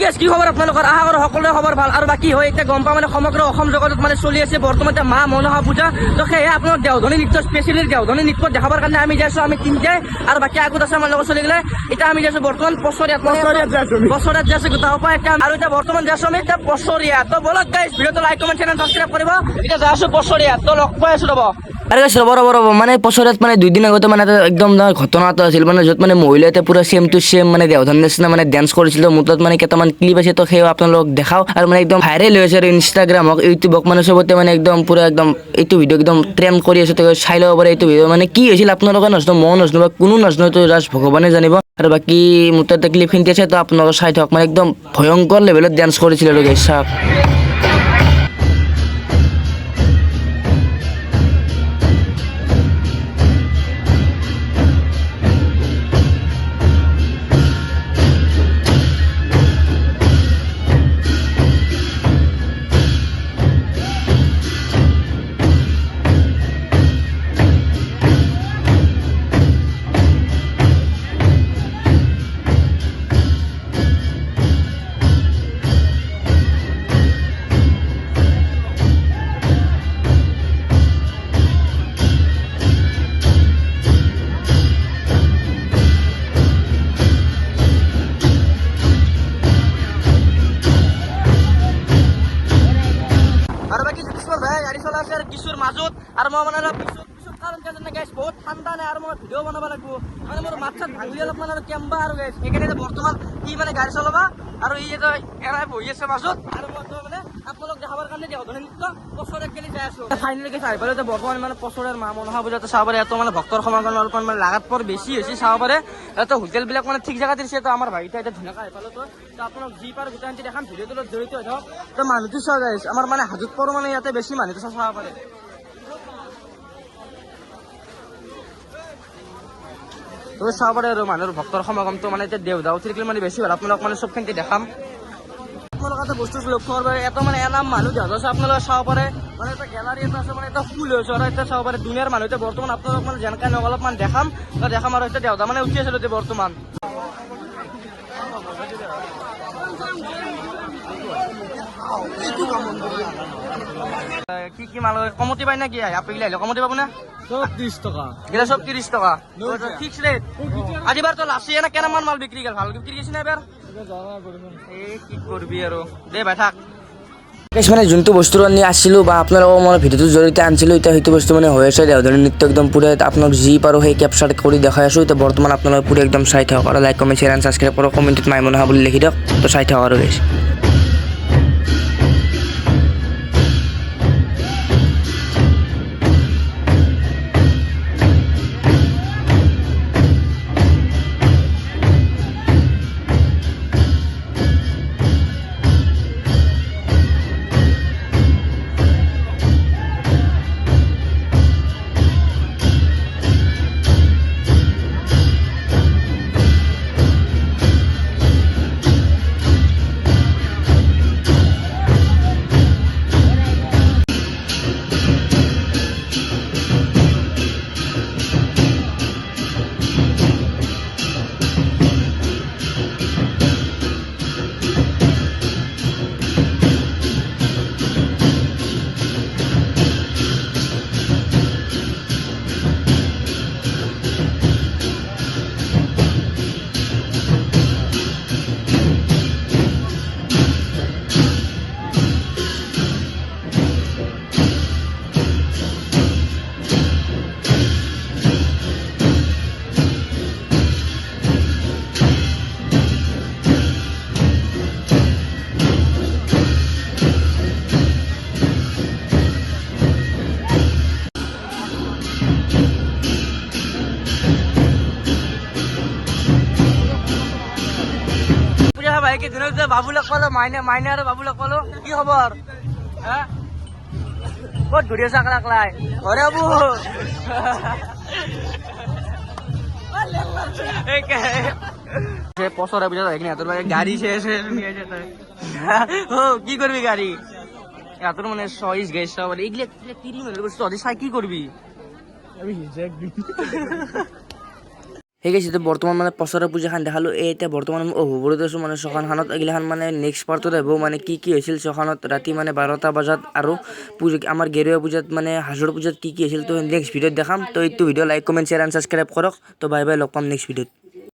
gas কি খবৰ আপোনালোকৰ আশা কৰোঁ সকলোৰে খবৰ ভাল আৰু বাকী হয় এতিয়া গম পাওঁ মানে সমগ্ৰ অসম জগতত মানে চলি আছে বৰ্তমান মা মনসা পূজা তো সেয়ে আপোনাক দেওধনী নৃত্য স্পেচিয়েলি দেওধনী নৃত্য দেখাবৰ কাৰণে আমি যাইছোঁ আমি তিনিটাই আৰু বাকী আগত আছে আমাৰ লগত চলি গ'লে এতিয়া আমি যাইছোঁ বৰ্তমান বছৰীয়াত যাইছোঁ গোটাও পৰা এতিয়া আৰু এতিয়া বৰ্তমান যাইছোঁ আমি এতিয়া বছৰীয়াত তো বলক গাইছ ভিডিঅ'টো লাইক কমেণ্ট চেনেল ছাবস্ক্ৰাইব কৰিব এতিয়া যাইছোঁ বছৰীয়াত তো লগ পাই আছোঁ ৰ'ব আৰে গাইস ৰব মানে বছৰত মানে 2 দিন আগতে মানে একদম ঘটনা এটা আছিল মানে য'ত মানে মহিলাতে পুৰা সেম টু সেম মানে দেওধন নিচিনা মানে ডান্স কৰিছিল মোৰ তাত মানে কেইটামান ক্লিপ আছে তো সেই আপোনালোক দেখাও আৰু মানে একদম ভাইৰেল হৈ আছে আৰু ইনষ্টাগ্ৰাম হওক ইউটিউব হওক মানে চবতে মানে একদম পুৰা একদম এইটো ভিডিঅ' একদম ট্ৰেন্ড কৰি আছে তো চাই ল'ব পাৰে এইটো ভিডিঅ' মানে কি হৈছিল আপোনালোকে নাজানো মই নাজানো বা কোনো নাজানো তো জাষ্ট ভগৱানে জানিব আৰু বাকী মোৰ তাত ক্লিপ খিনি আছে তো আপোনালোকে চাই থাকক মানে একদম ভয়ংকৰ লেভেলত ডান্স কৰিছিল আৰু গাইস চাওক কিছুৰ মাজত আৰু মই মানে পিছত কাৰণ জানে গাইছ বহুত ঠাণ্ডা নাই আৰু মই ভিডিঅ' বনাব লাগিব মানে মোৰ মাত চাত ভাঙিলে অলপমান আৰু কেম্বা আৰু গাইছ সেইকাৰণে বৰ্তমান ই মানে গাড়ী চলাবা আৰু ই এটা এৰাই বহি আছে মাজত আৰু মই মানে আপোনালোক দেখাবৰ কাৰণে দেওধনী নৃত্য বছৰত গেলি যাই আছোঁ ফাইনেলি গাইছ আহি পালে বৰ্তমান মানে বছৰৰ মা মনসা পূজাটো চাব পাৰে ইয়াতো মানে ভক্তৰ সমাগম অলপমান মানে লাগাত পৰ বেছি হৈছে চাব পাৰে ইয়াতো হোটেলবিলাক মানে ঠিক জেগাত দিছে তো আমাৰ ভাইটা এতিয়া ধুনীয়াকৈ আহি পালে তো আপোনালোক যি পাৰো গোটেই আনটি দেখাম ভিডিঅ'টোৰ লগত জড়িত হৈ থাকক তো মানুহটো চাওঁ গাইছ আমাৰ মানে হাজোত পৰো মানে ইয়াতে বেছি মানুহটো চাব পাৰে তুমি চাব পাৰে আৰু মানুহৰ ভক্তৰ সমাগমটো মানে এতিয়া দেওধা উঠি থাকিলে মানে বেছি ভাল আপোনালোক মানে চবখিনি দেখাম আপোনালোকে এটা বস্তু লক্ষ্য কৰিব পাৰে এটা মানে এনাম মানুহ দেওধা আছে আপোনালোকে চাব পাৰে মানে এটা গেলাৰী এটা আছে মানে এটা ফুল হৈছে আৰু এতিয়া চাব পাৰে দুনিয়াৰ মানুহ এতিয়া বৰ্তমান আপোনালোক মানে যেনেকৈ নহওক অলপমান দেখাম আৰু এতিয়া দেওধা মানে উঠি আছিলোঁ এতিয়া বৰ্তমান কি কি মাল কমতি পাই না কি আপেল আহিলে কমতি পাব না সব 30 টাকা গেলা সব 30 টাকা ফিক্স রেট আজিবার তো লাসি না কেন মাল বিক্রি গেল ভালো বিক্রি গেছি না এবার এই কি করবি আর দে ভাই থাক গাইস মানে যোনটো বস্তু আনি আসছিলো বা আপোনালোকৰ মই ভিডিঅ'টোৰ জৰিয়তে আনিছিলোঁ এতিয়া সেইটো বস্তু মানে হৈ আছে দেওধনী নৃত্য একদম পুৰা আপোনাক যি পাৰোঁ সেই কেপচাৰ কৰি দেখাই আছোঁ এতিয়া বৰ্তমান আপোনালোকে পুৰা একদম চাই থাকক আৰু like comment share and subscribe কৰক কমেণ্টত মাই মনসা বুলি লিখি দিয়ক তো চাই থাকক আৰু গাইছ ভাইকে দিনত যে বাবুলক পালো মাইনে আৰু বাবুলক পালো কি খবৰ হা ক'ত ঘূৰি আছা আকলাই অৰে বাবু পছৰ পিছত তোৰ গাড়ী শেষ কি কৰবি গাড়ী তোৰ মানে চইস গেছ এইগুলো চাই কি কৰবি সেই গৈছে বৰ্তমান মানে পচৰা পূজাখন দেখালোঁ এতিয়া বৰ্তমান অহুবৰত আছোঁ মানে চখানখনত এইগিলাখান মানে নেক্সট পাৰ্টত আহিব মানে কি হৈছিল চখানত ৰাতি মানে 12টা বজাত আৰু আমাৰ গেৰুৱা পূজাত মানে হাজোৰ পূজাত কি হৈছিল তো নেক্সট ভিডিঅ'ত দেখাম তো এইটো video' like comment share and subscribe কৰক তো বাই বাই লগ পাম নেক্সট ভিডিঅ'ত